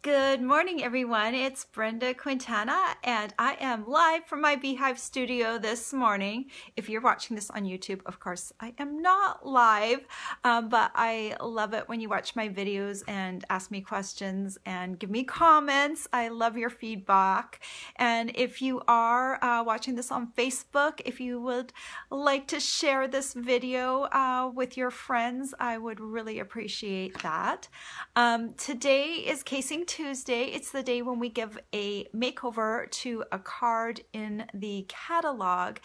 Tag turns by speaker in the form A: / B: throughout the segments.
A: Good morning, everyone. It's Brenda Quintana, and I am live from my Beehive studio this morning. If you're watching this on YouTube, of course, I am not live, but I love it when you watch my videos and ask me questions and give me comments. I love your feedback. And if you are watching this on Facebook, if you would like to share this video with your friends, I would really appreciate that. Today is Casing Tuesday. It's the day when we give a makeover to a card in the catalog,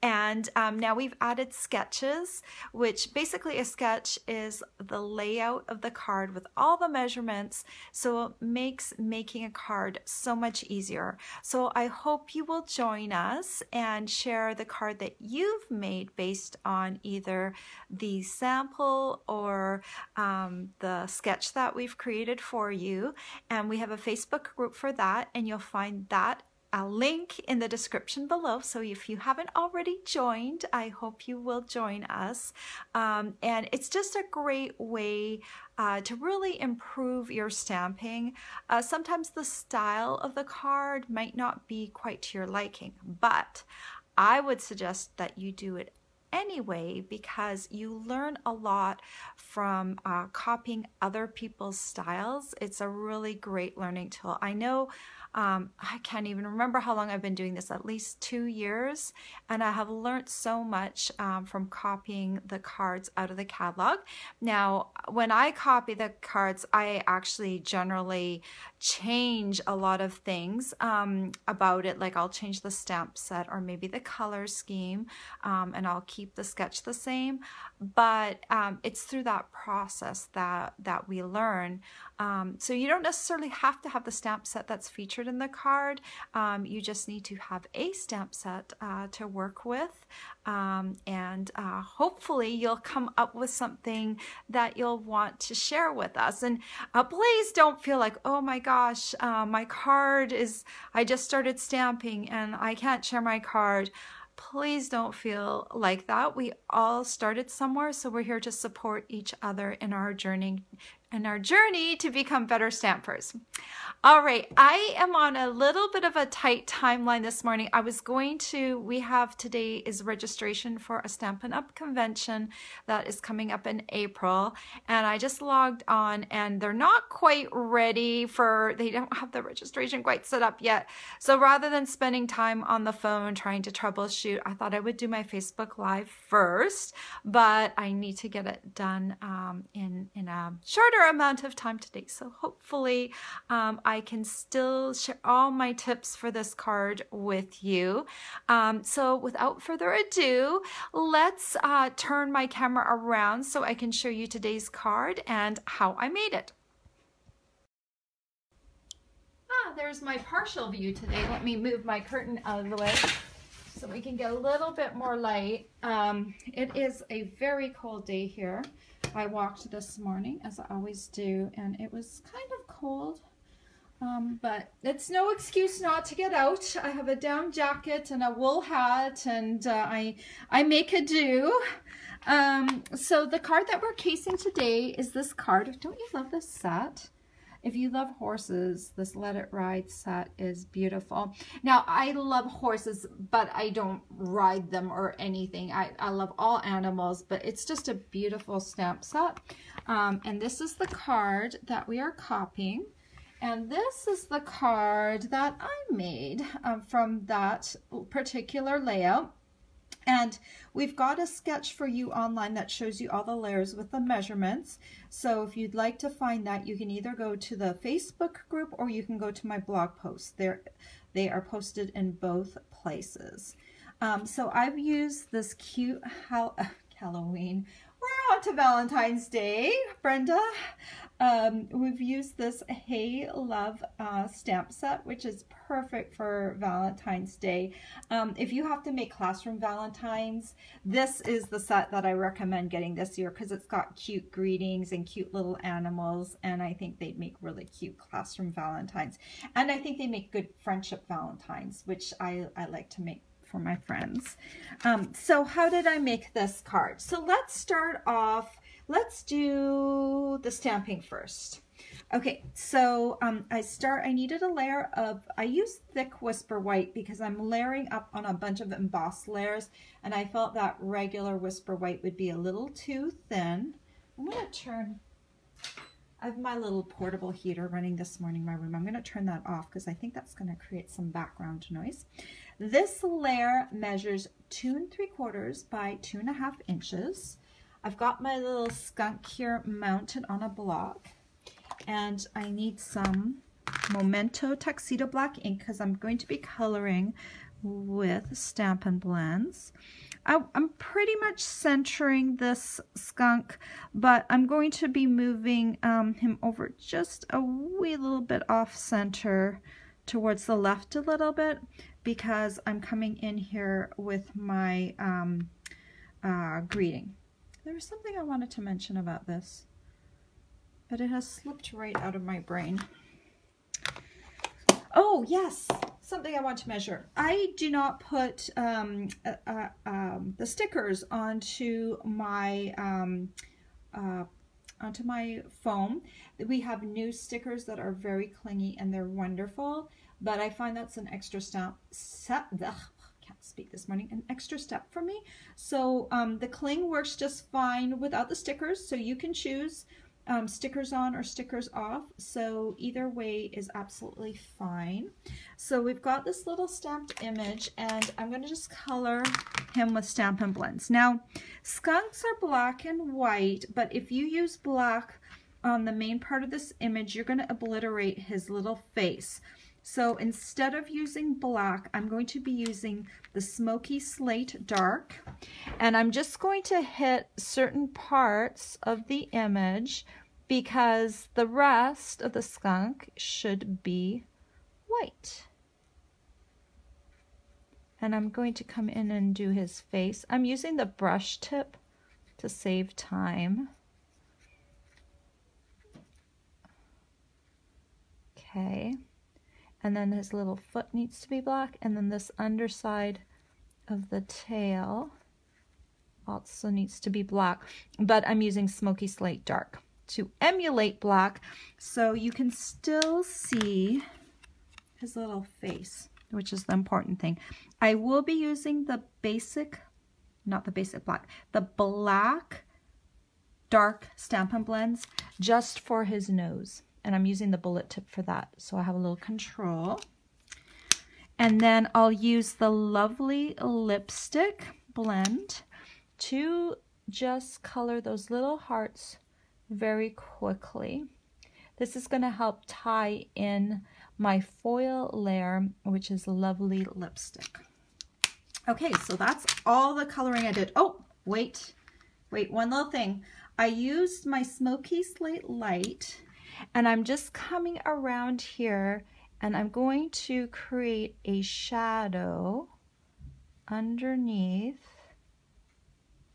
A: and now we've added sketches, which basically a sketch is the layout of the card with all the measurements, so it makes making a card so much easier. So I hope you will join us and share the card that you've made based on either the sample or the sketch that we've created for you. And we have a Facebook group for that, and you'll find that a link in the description below. So if you haven't already joined, I hope you will join us. And it's just a great way to really improve your stamping. Sometimes the style of the card might not be quite to your liking, but I would suggest that you do it anyway, because you learn a lot from copying other people's styles. It's a really great learning tool. I know I can't even remember how long I've been doing this, at least 2 years, and I have learned so much from copying the cards out of the catalog. Now, when I copy the cards, I actually generally change a lot of things about it, like I'll change the stamp set or maybe the color scheme, and I'll keep the sketch the same, but it's through that process that we learn. So you don't necessarily have to have the stamp set that's featured in the card. You just need to have a stamp set to work with, and hopefully you'll come up with something that you'll want to share with us. And please don't feel like, oh my gosh, my card is, I just started stamping and I can't share my card. Please don't feel like that. We all started somewhere, so we're here to support each other in our journey to become better stampers. All right, I am on a little bit of a tight timeline this morning. We have today is registration for a Stampin' Up convention that is coming up in April, and I just logged on and they're not quite ready they don't have the registration quite set up yet. So rather than spending time on the phone trying to troubleshoot, I thought I would do my Facebook Live first, but I need to get it done in a shorter amount of time today. So hopefully I can still share all my tips for this card with you. So without further ado, let's turn my camera around so I can show you today's card and how I made it. There's my partial view today. Let me move my curtain out of the way so we can get a little bit more light. It is a very cold day here. I walked this morning, as I always do, and it was kind of cold, but it's no excuse not to get out. I have a down jacket and a wool hat, and I make a do. So the card that we're casing today is this card. Don't you love this set? If you love horses, this Let It Ride set is beautiful. Now, I love horses, but I don't ride them or anything. I love all animals, but it's just a beautiful stamp set. And this is the card that we are copying. And this is the card that I made from that particular layout. And we've got a sketch for you online that shows you all the layers with the measurements. So if you'd like to find that, you can either go to the Facebook group or you can go to my blog post. They are posted in both places. So I've used this cute Halloween. We're on to Valentine's Day, Brenda. We've used this Hey Love stamp set, which is perfect for Valentine's Day. If you have to make classroom Valentines, this is the set that I recommend getting this year, because it's got cute greetings and cute little animals, and I think they'd make really cute classroom Valentines. And I think they make good friendship Valentines, which I like to make for my friends. So how did I make this card? So let's start off let's do the stamping first. Okay, so I needed a layer of, I use thick Whisper White because I'm layering up on a bunch of embossed layers, and I felt that regular Whisper White would be a little too thin. I'm going to turn, I have my little portable heater running this morning in my room. I'm going to turn that off because I think that's going to create some background noise. This layer measures 2 3/4 by 2.5 inches. I've got my little skunk here mounted on a block, and I need some Memento Tuxedo Black ink because I'm going to be coloring with Stampin' Blends. I'm pretty much centering this skunk, but I'm going to be moving him over just a wee little bit off center towards the left a little bit because I'm coming in here with my greeting. There was something I wanted to mention about this, but it has slipped right out of my brain. Oh yes, something I want to measure. I do not put the stickers onto my foam. We have new stickers that are very clingy and they're wonderful, but I find that's an extra step. Can't speak this morning. An extra step for me. So the cling works just fine without the stickers. So you can choose stickers on or stickers off, so either way is absolutely fine. So we've got this little stamped image, and I'm going to just color him with Stampin' Blends. Now skunks are black and white, but if you use black on the main part of this image, you're going to obliterate his little face. So instead of using black, I'm going to be using the Smoky Slate Dark, and I'm just going to hit certain parts of the image because the rest of the skunk should be white. And I'm going to come in and do his face. I'm using the brush tip to save time. Okay. And then his little foot needs to be black, and then this underside of the tail also needs to be black, but I'm using Smoky Slate Dark to emulate black so you can still see his little face, which is the important thing. I will be using the basic, not the basic black, the black dark Stampin' Blends just for his nose. And I'm using the bullet tip for that, so I have a little control. And then I'll use the lovely lipstick blend to just color those little hearts very quickly. This is going to help tie in my foil layer, which is lovely lipstick. Okay, so that's all the coloring I did. Oh, wait, one little thing. I used my Smoky Slate Light, and I'm just coming around here, and I'm going to create a shadow underneath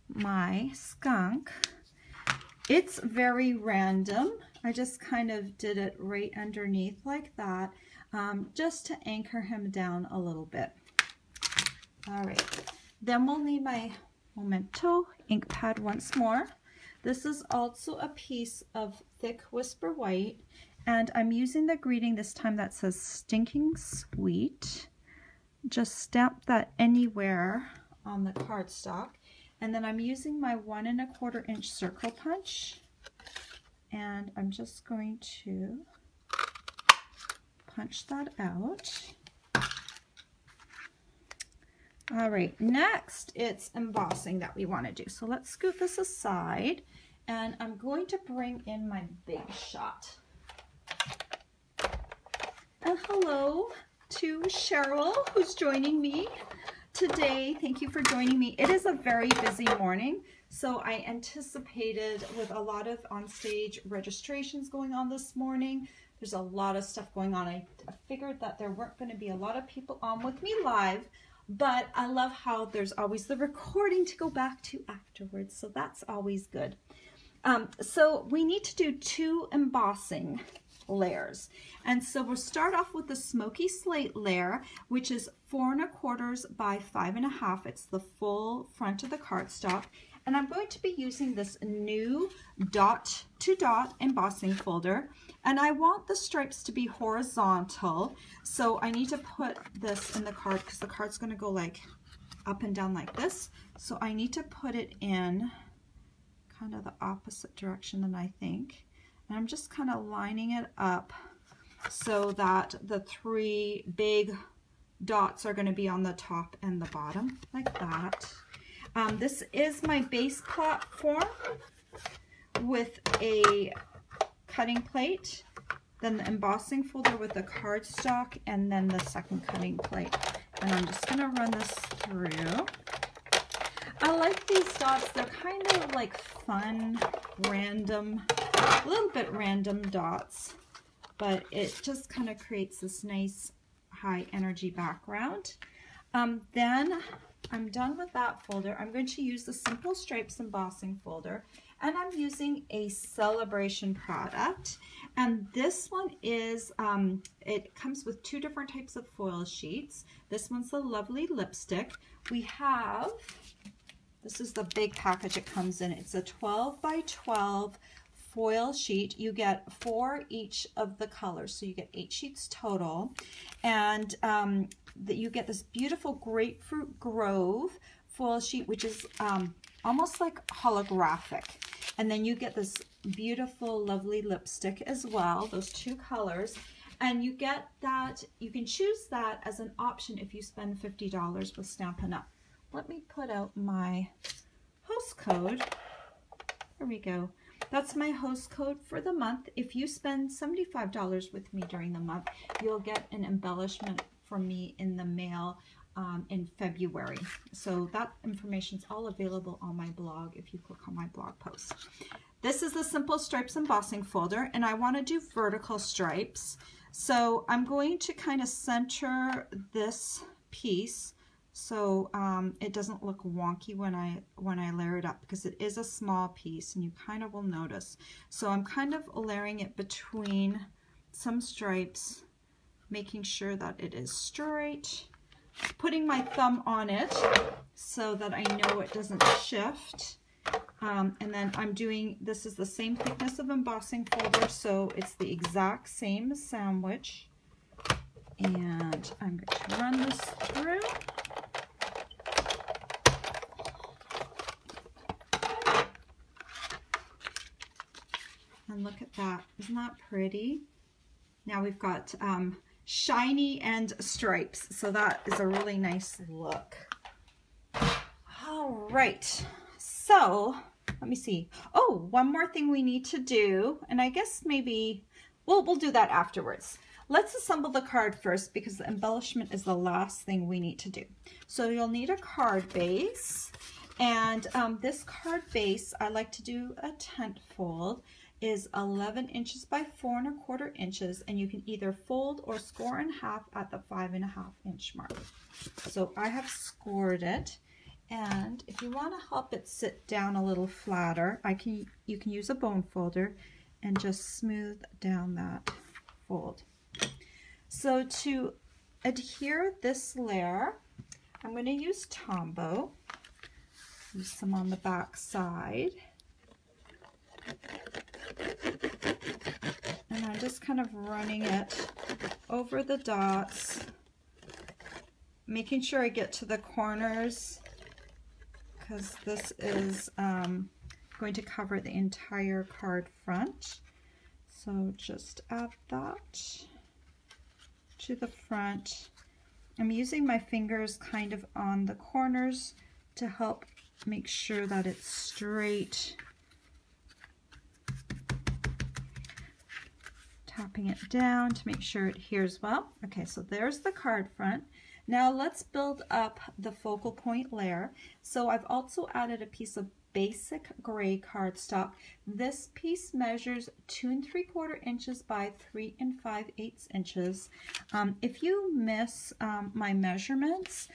A: my skunk. It's very random. I just kind of did it right underneath like that, just to anchor him down a little bit. All right, then we'll need my Memento ink pad once more. This is also a piece of thick Whisper White, and I'm using the greeting this time that says Stinking Sweet. Just stamp that anywhere on the cardstock. And then I'm using my 1 1/4 inch circle punch, and I'm just going to punch that out. All right, next it's embossing that we want to do. So let's scoot this aside, and I'm going to bring in my big shot. And hello to Cheryl, who's joining me today. Thank you for joining me. It is a very busy morning, so I anticipated with a lot of on-stage registrations going on this morning. There's a lot of stuff going on. I figured that there weren't going to be a lot of people on with me live, but I love how there's always the recording to go back to afterwards, so that's always good. So we need to do 2 embossing layers, and so we'll start off with the Smoky Slate layer, which is 4 1/4 by 5 1/2. It's the full front of the cardstock, And I'm going to be using this new dot to dot embossing folder, and I want the stripes to be horizontal, so I need to put this in the card because the card's going to go like up and down like this. So I need to put it in kind of the opposite direction than I think. And I'm just kind of lining it up so that the three big dots are going to be on the top and the bottom, like that. This is my base platform with a cutting plate, then the embossing folder with the cardstock, and then the second cutting plate. And I'm just going to run this through. I like these dots. They're kind of like fun, random, a little bit random dots, but it just kind of creates this nice high energy background. Then I'm done with that folder. I'm going to use the Simple Stripes embossing folder, and I'm using a Celebration product. And this one is, it comes with two different types of foil sheets. This one's the lovely lipstick. We have, this is the big package it comes in. It's a 12 by 12 foil sheet. You get 4 each of the colors, so you get 8 sheets total. And you get this beautiful Grapefruit Grove foil sheet, which is almost like holographic. And then you get this beautiful, lovely lipstick as well, those 2 colors. And you get that, you can choose that as an option if you spend $50 with Stampin' Up. Let me put out my host code. There we go. That's my host code for the month. If you spend $75 with me during the month, you'll get an embellishment from me in the mail in February. So that information is all available on my blog if you click on my blog post. This is the Simple Stripes embossing folder, and I want to do vertical stripes. So I'm going to kind of center this piece so it doesn't look wonky when I layer it up, because it is a small piece and you kind of will notice. So I'm kind of layering it between some stripes, making sure that it is straight, putting my thumb on it so that I know it doesn't shift. And then I'm doing, this is the same thickness of embossing folder, so it's the exact same sandwich. And I'm going to run this through. And look at that, isn't that pretty? Now we've got shiny and stripes, so that is a really nice look. All right, so let me see. Oh, one more thing we need to do, and I guess maybe we'll do that afterwards. Let's assemble the card first, because the embellishment is the last thing we need to do. So you'll need a card base, and this card base, I like to do a tent fold, is 11 inches by 4 1/4 inches, and you can either fold or score in half at the 5 1/2 inch mark. So I have scored it, and if you want to help it sit down a little flatter, you can use a bone folder and just smooth down that fold. So to adhere this layer, I'm going to use Tombow. Use some on the back side. And I'm just kind of running it over the dots, making sure I get to the corners, because this is going to cover the entire card front. So just add that to the front. I'm using my fingers kind of on the corners to help make sure that it's straight. Tapping it down to make sure it adheres well. Okay, so there's the card front. Now let's build up the focal point layer. So I've also added a piece of basic gray cardstock. This piece measures 2 3/4 inches by 3 5/8 inches. If you miss my measurements,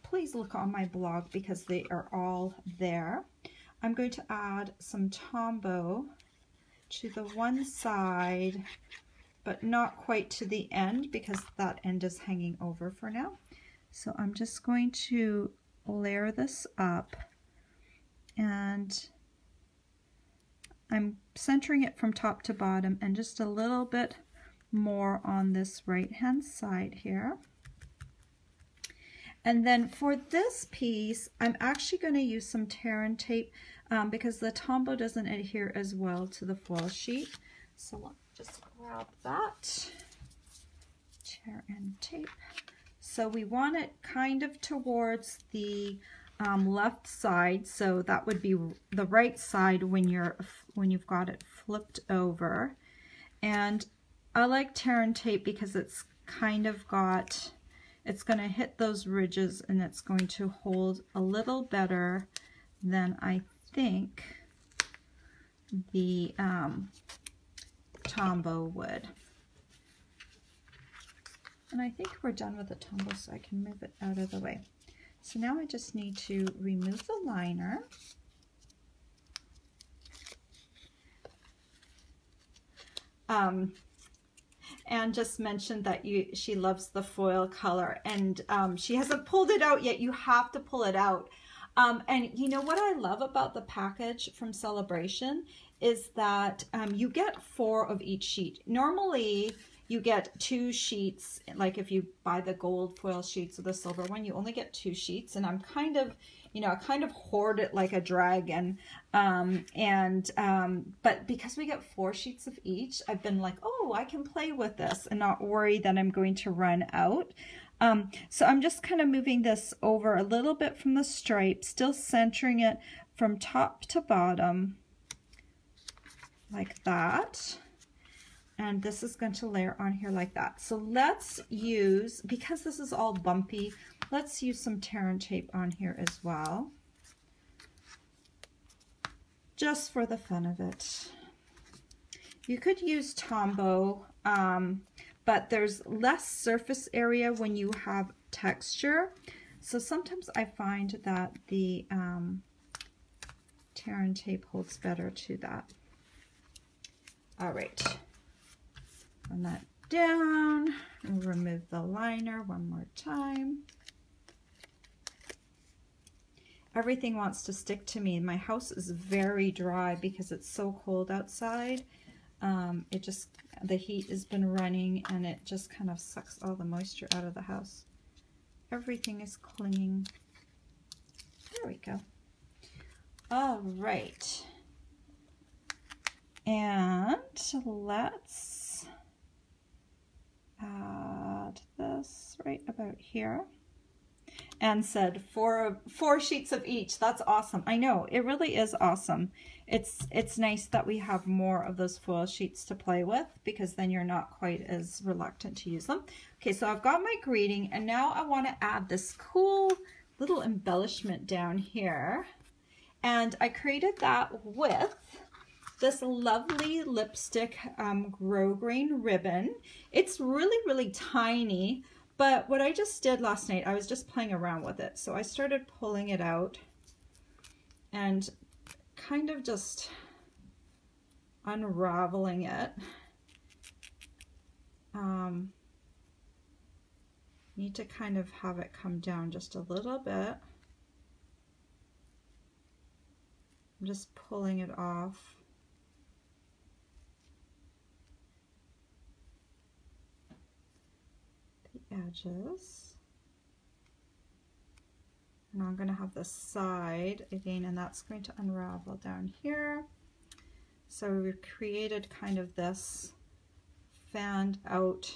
A: please look on my blog because they are all there. I'm going to add some Tombow to the one side, but not quite to the end because that end is hanging over for now. So I'm just going to layer this up and I'm centering it from top to bottom and just a little bit more on this right hand side here. And then for this piece, I'm actually going to use some tear and tape because the Tombow doesn't adhere as well to the foil sheet. So let me just grab that, tear and tape. So we want it kind of towards the left side, so that would be the right side when you've got it flipped over. And I like tear and tape because it's kind of got, it's going to hit those ridges and it's going to hold a little better than I think the Tombow would. And I think we're done with the Tombow, so I can move it out of the way. So now I just need to remove the liner. And just mentioned that she loves the foil color, and she hasn't pulled it out yet. You have to pull it out. And you know what I love about the package from Celebration is that you get 4 of each sheet. Normally you get 2 sheets, like if you buy the gold foil sheets or the silver one, you only get 2 sheets. And I'm kind of, you know, I kind of hoard it like a dragon. But because we get 4 sheets of each, I've been like, oh, I can play with this and not worry that I'm going to run out. So I'm just kind of moving this over a little bit from the stripe, still centering it from top to bottom like that. And this is going to layer on here like that. So let's use, because this is all bumpy, let's use some tear and tape on here as well, just for the fun of it. You could use Tombow, but there's less surface area when you have texture. So sometimes I find that the tear and tape holds better to that. All right. Run that down and remove the liner one more time. Everything wants to stick to me. My house is very dry because it's so cold outside. The heat has been running and it just kind of sucks all the moisture out of the house. Everything is clinging. There we go. All right. And let's add this right about here. And said 4 sheets of each. That's awesome. I know, it really is awesome. It's nice that we have more of those foil sheets to play with, because then you're not quite as reluctant to use them. Okay, so I've got my greeting, and now I want to add this cool little embellishment down here. And I created that with this lovely lipstick grosgrain ribbon. It's really, really tiny, but what I just did last night, I was just playing around with it. So I started pulling it out and kind of just unraveling it. Need to kind of have it come down just a little bit. I'm just pulling it off. The edges. And I'm going to have the side again, and that's going to unravel down here. So we've created kind of this fanned out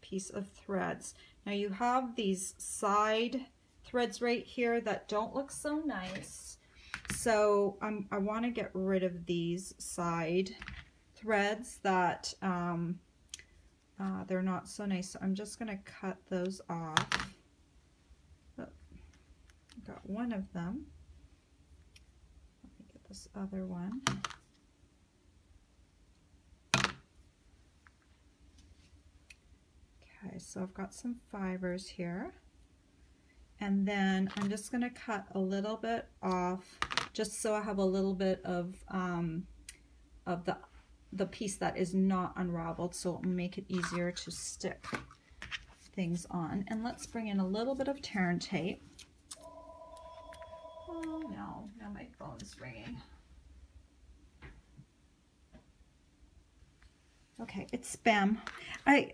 A: piece of threads. Now you have these side threads right here that don't look so nice. So I want to get rid of these side threads that they're not so nice. So I'm just going to cut those off. Oh, got one of them. Let me get this other one. Okay, so I've got some fibers here. And then I'm just going to cut a little bit off, just so I have a little bit of the piece that is not unraveled, so it'll make it easier to stick things on. And let's bring in a little bit of tear and tape. Oh no, now my phone's ringing. Okay, it's spam. I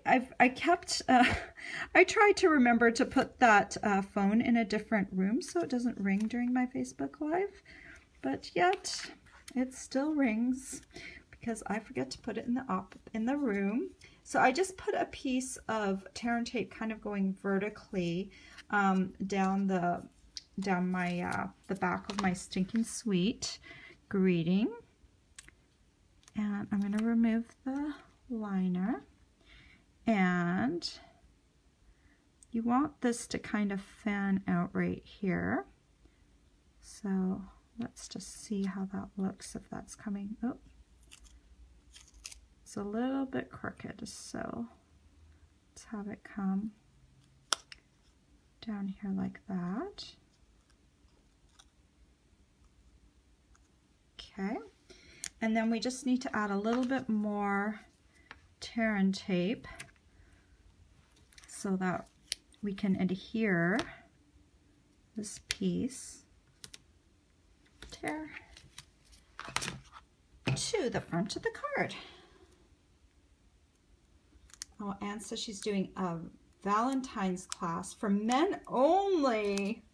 A: tried to remember to put that phone in a different room so it doesn't ring during my Facebook Live, but yet it still rings because I forget to put it in the room. So I just put a piece of tear and tape kind of going vertically down the back of my Stinking Sweet greeting, and I'm going to remove the liner, and you want this to kind of fan out right here. So let's just see how that looks, if that's coming. Oh, it's a little bit crooked, so let's have it come down here like that. Okay, and then we just need to add a little bit more tear and tape so that we can adhere this piece tear to the front of the card. Oh, Anne says she's doing a Valentine's class for men only.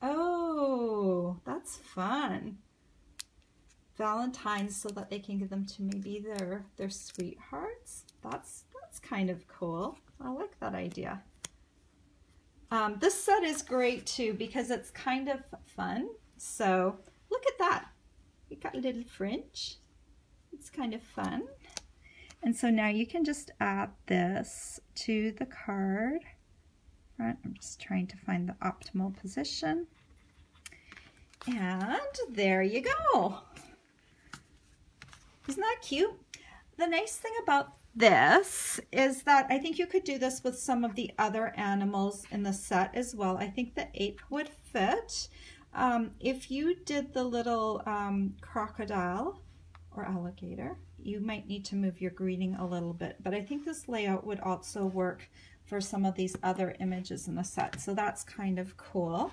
A: Oh, that's fun. Valentines so that they can give them to maybe their sweethearts. That's kind of cool. I like that idea. This set is great too because it's kind of fun. So look at that. We got a little fringe. It's kind of fun. And so now you can just add this to the card. Right, I'm just trying to find the optimal position. And there you go. Isn't that cute? The nice thing about this is that I think you could do this with some of the other animals in the set as well. I think the ape would fit. If you did the little crocodile or alligator, you might need to move your greeting a little bit, but I think this layout would also work for some of these other images in the set. So that's kind of cool.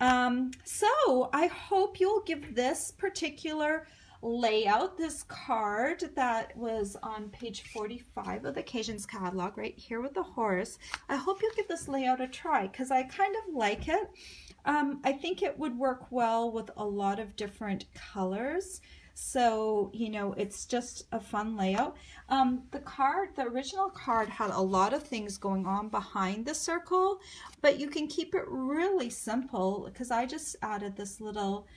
A: So I hope you'll give this particular layout, this card that was on page 45 of the Occasions catalog right here with the horse. I hope you'll give this layout a try because I kind of like it. I think it would work well with a lot of different colors. So, you know, it's just a fun layout. The original card had a lot of things going on behind the circle, but you can keep it really simple because I just added this little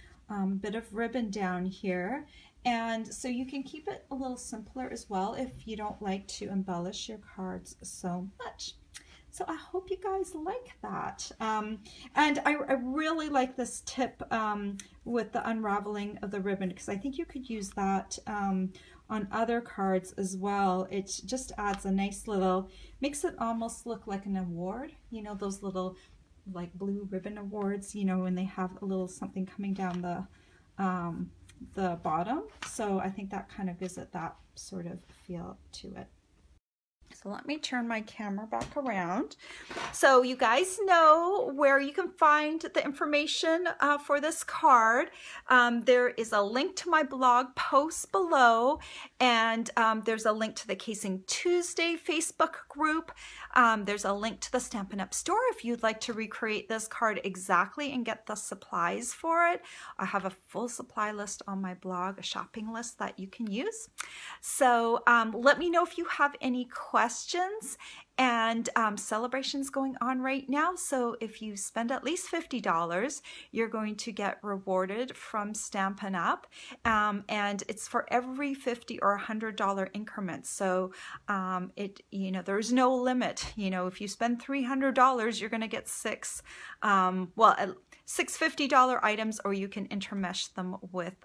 A: bit of ribbon down here, and so you can keep it a little simpler as well if you don't like to embellish your cards so much. So I hope you guys like that. And I really like this tip with the unraveling of the ribbon because I think you could use that on other cards as well. It just adds a nice little, makes it almost look like an award, you know, those little like blue ribbon awards, you know, when they have a little something coming down the bottom. So I think that kind of gives it that sort of feel to it. So let me turn my camera back around. So you guys know where you can find the information for this card. There is a link to my blog post below, and there's a link to the Casing Tuesday Facebook group. There's a link to the Stampin' Up! Store if you'd like to recreate this card exactly and get the supplies for it. I have a full supply list on my blog, a shopping list that you can use. So let me know if you have any questions, and celebrations going on right now. So if you spend at least $50, you're going to get rewarded from Stampin' Up! And it's for every $50 or $100 increments. So you know, there's no limit. You know, if you spend $300, you're going to get six $50 items, or you can intermesh them with,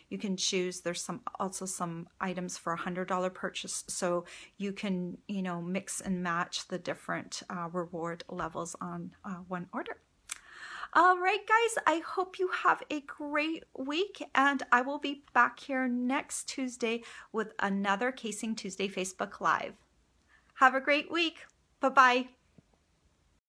A: you can choose, there's also some items for $100 purchase, so you can, you know, mix and match the different reward levels on one order. All right, guys, I hope you have a great week, and I will be back here next Tuesday with another Casing Tuesday Facebook Live. Have a great week. Bye-bye.